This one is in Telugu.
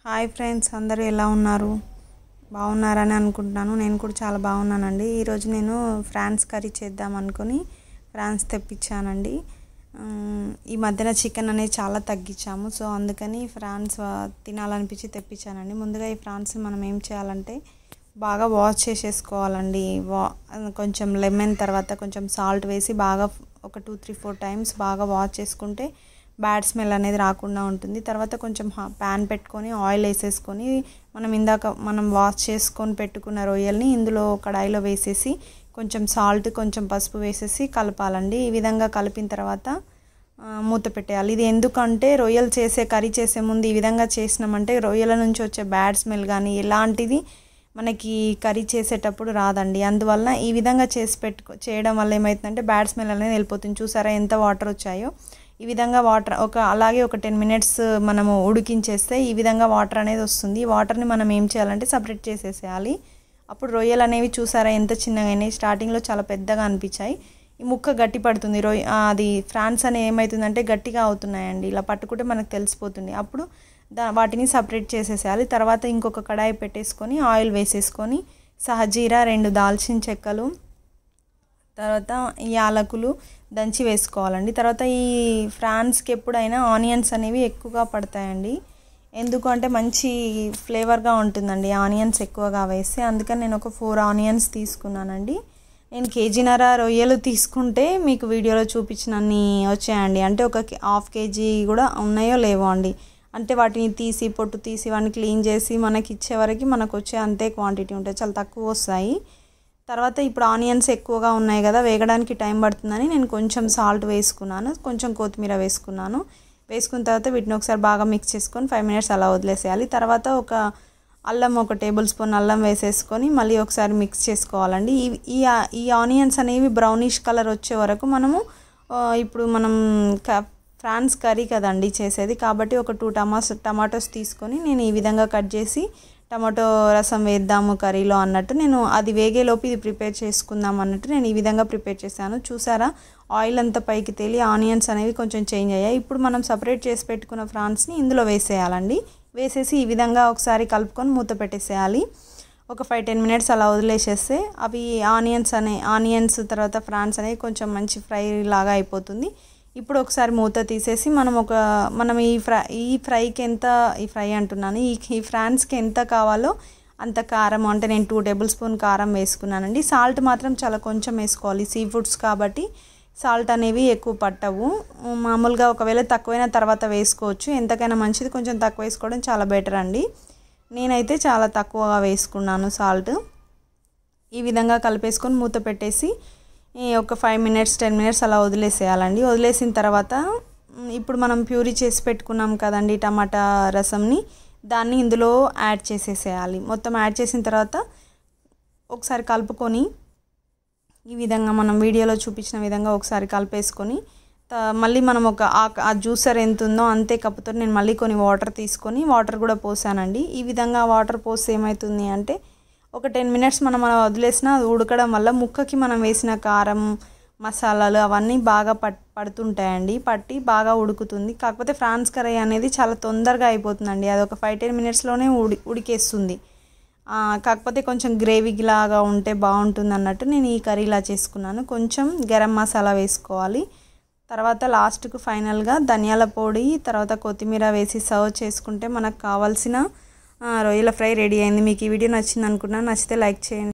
హాయ్ ఫ్రెండ్స్, అందరూ ఎలా ఉన్నారు? బాగున్నారని అనుకుంటున్నాను. నేను కూడా చాలా బాగున్నానండి. ఈరోజు నేను ఫ్రాన్స్ కర్రీ చేద్దాం అనుకుని ఫ్రాన్స్ తెప్పించానండి. ఈ మధ్యన చికెన్ అనేది చాలా తగ్గించాము, సో అందుకని ఫ్రాన్స్ తినాలనిపించి తెప్పించానండి. ముందుగా ఈ ఫ్రాన్స్ మనం ఏం చేయాలంటే బాగా వాష్ చేసేసుకోవాలండి. కొంచెం లెమన్ తర్వాత కొంచెం సాల్ట్ వేసి బాగా ఒక 2-3-4 టైమ్స్ బాగా వాష్ చేసుకుంటే బ్యాడ్ స్మెల్ అనేది రాకుండా ఉంటుంది. తర్వాత కొంచెం ప్యాన్ పెట్టుకొని ఆయిల్ వేసేసుకొని మనం వాష్ చేసుకొని పెట్టుకున్న రొయ్యల్ని ఇందులో కడాయిలో వేసేసి కొంచెం సాల్ట్ కొంచెం పసుపు వేసేసి కలపాలండి. ఈ విధంగా కలిపిన తర్వాత మూత పెట్టేయాలి. ఇది ఎందుకంటే రొయ్యలు కర్రీ చేసే ముందు ఈ విధంగా చేసినామంటే రొయ్యల నుంచి వచ్చే బ్యాడ్ స్మెల్ కానీ ఎలాంటిది మనకి కర్రీ చేసేటప్పుడు రాదండి. అందువల్ల ఈ విధంగా చేయడం వల్ల ఏమవుతుందంటే బ్యాడ్ స్మెల్ అనేది వెళ్ళిపోతుంది. చూసారా ఎంత వాటర్ వచ్చాయో? ఈ విధంగా వాటర్ అలాగే ఒక 10 మినిట్స్ మనము ఉడికించేస్తే ఈ విధంగా వాటర్ అనేది వస్తుంది. ఈ వాటర్ని మనం ఏం చేయాలంటే సపరేట్ చేసేసేయాలి. అప్పుడు రొయ్యలు అనేవి చూసారా ఎంత చిన్నగా అయినాయి? స్టార్టింగ్లో చాలా పెద్దగా అనిపించాయి. ఈ ముక్క గట్టి పడుతుంది. అది ఫ్రాన్స్ అనేవి ఏమవుతుందంటే గట్టిగా అవుతున్నాయండి. ఇలా పట్టుకుంటే మనకు తెలిసిపోతుంది. అప్పుడు వాటిని సపరేట్ చేసేసేయాలి. తర్వాత ఇంకొక కడాయి పెట్టేసుకొని ఆయిల్ వేసేసుకొని సహజీరా 2 దాల్చిన చెక్కలు తర్వాత యాలకులు దంచి వేసుకోవాలండి. తర్వాత ఈ ఫ్రాన్స్కి ఎప్పుడైనా ఆనియన్స్ అనేవి ఎక్కువగా పడతాయండి. ఎందుకంటే మంచి ఫ్లేవర్గా ఉంటుందండి ఆనియన్స్ ఎక్కువగా వేస్తే. అందుకని నేను ఒక 4 ఆనియన్స్ తీసుకున్నానండి. నేను కేజీన్నర రొయ్యలు తీసుకుంటే మీకు వీడియోలో చూపించినన్ని వచ్చాయండి. అంటే ఒక ½ కేజీ కూడా ఉన్నాయో లేవో అండి. అంటే వాటిని తీసి పొట్టు తీసి వాటిని క్లీన్ చేసి మనకి ఇచ్చేవరకు మనకు వచ్చే అంతే క్వాంటిటీ ఉంటాయి, చాలా తక్కువ వస్తాయి. తర్వాత ఇప్పుడు ఆనియన్స్ ఎక్కువగా ఉన్నాయి కదా, వేగడానికి టైం పడుతుందని నేను కొంచెం సాల్ట్ వేసుకున్నాను, కొంచెం కొత్తిమీర వేసుకున్నాను. వేసుకున్న తర్వాత వీటిని ఒకసారి బాగా మిక్స్ చేసుకొని 5 మినిట్స్ అలా వదిలేసేయాలి. తర్వాత ఒక టేబుల్ స్పూన్ అల్లం వేసేసుకొని మళ్ళీ ఒకసారి మిక్స్ చేసుకోవాలండి. ఈ ఆనియన్స్ అనేవి బ్రౌనిష్ కలర్ వచ్చే వరకు మనము ఇప్పుడు మనం ఫ్రాన్స్ కర్రీ కదండి చేసేది, కాబట్టి ఒక 2 టమాటోస్ తీసుకొని నేను ఈ విధంగా కట్ చేసి టమాటో రసం వేద్దాము కర్రీలో అన్నట్టు నేను అది వేగేలోపు ఇది ప్రిపేర్ చేసుకుందాం అన్నట్టు నేను ఈ విధంగా ప్రిపేర్ చేశాను. చూసారా ఆయిల్ అంతా పైకి తేలి ఆనియన్స్ అనేవి కొంచెం చేంజ్ అయ్యాయి. ఇప్పుడు మనం సపరేట్ చేసి పెట్టుకున్న ఫ్రాన్స్ని ఇందులో వేసేయాలండి. వేసేసి ఈ విధంగా ఒకసారి కలుపుకొని మూత పెట్టేసేయాలి. ఒక 5-10 మినిట్స్ అలా వదిలేసేస్తే అవి ఆనియన్స్ తర్వాత ఫ్రాన్స్ అనేవి కొంచెం మంచి ఫ్రై లాగా అయిపోతుంది. ఇప్పుడు ఒకసారి మూత తీసేసి మనం ఈ ఫ్రాన్స్కి ఎంత కావాలో అంత కారం, అంటే నేను 2 టేబుల్ స్పూన్ కారం వేసుకున్నానండి. సాల్ట్ మాత్రం చాలా కొంచెం వేసుకోవాలి. సీ ఫుడ్స్ కాబట్టి సాల్ట్ అనేవి ఎక్కువ పట్టవు. మామూలుగా ఒకవేళ తక్కువైన తర్వాత వేసుకోవచ్చు, ఎంతకైనా మంచిది కొంచెం తక్కువ వేసుకోవడం చాలా బెటర్ అండి. నేనైతే చాలా తక్కువగా వేసుకున్నాను సాల్ట్. ఈ విధంగా కలిపేసుకొని మూత పెట్టేసి ఒక 5 మినిట్స్ 10 మినిట్స్ అలా వదిలేసేయాలండి. వదిలేసిన తర్వాత ఇప్పుడు మనం ప్యూరీ చేసి పెట్టుకున్నాం కదండి టమాటా రసంని, దాన్ని ఇందులో యాడ్ చేసేసేయాలి. మొత్తం యాడ్ చేసిన తర్వాత ఒకసారి కలుపుకొని ఈ విధంగా మనం వీడియోలో చూపించిన విధంగా ఒకసారి కలిపేసుకొని మళ్ళీ మనం ఆ జ్యూసర్ ఎంత ఉందో అంతే కప్పుతో నేను మళ్ళీ కొన్ని వాటర్ తీసుకొని వాటర్ కూడా పోసానండి. ఈ విధంగా వాటర్ పోస్తే ఏమవుతుంది అంటే ఒక 10 మినిట్స్ మనం అలా వదిలేసినా అది ఉడకడం వల్ల ముక్కకి మనం వేసిన కారం మసాలాలు అవన్నీ బాగా పడుతుంటాయండి, పట్టి బాగా ఉడుకుతుంది. కాకపోతే ఫ్రాన్స్ కర్రీ అనేది చాలా తొందరగా అయిపోతుందండి. అది ఒక 5-10 మినిట్స్లోనే ఉడికేస్తుంది. కాకపోతే కొంచెం గ్రేవీ లాగా ఉంటే బాగుంటుంది అన్నట్టు నేను ఈ కర్రీ ఇలా చేసుకున్నాను. కొంచెం గరం మసాలా వేసుకోవాలి. తర్వాత లాస్ట్కు ఫైనల్గా ధనియాల పొడి తర్వాత కొత్తిమీర వేసి సర్వ్ చేసుకుంటే మనకు కావాల్సిన రొయ్యల ఫ్రై రెడీ అయింది. మీకు ఈ వీడియో నచ్చింది అనుకున్నాను. నచ్చితే లైక్ చేయండి.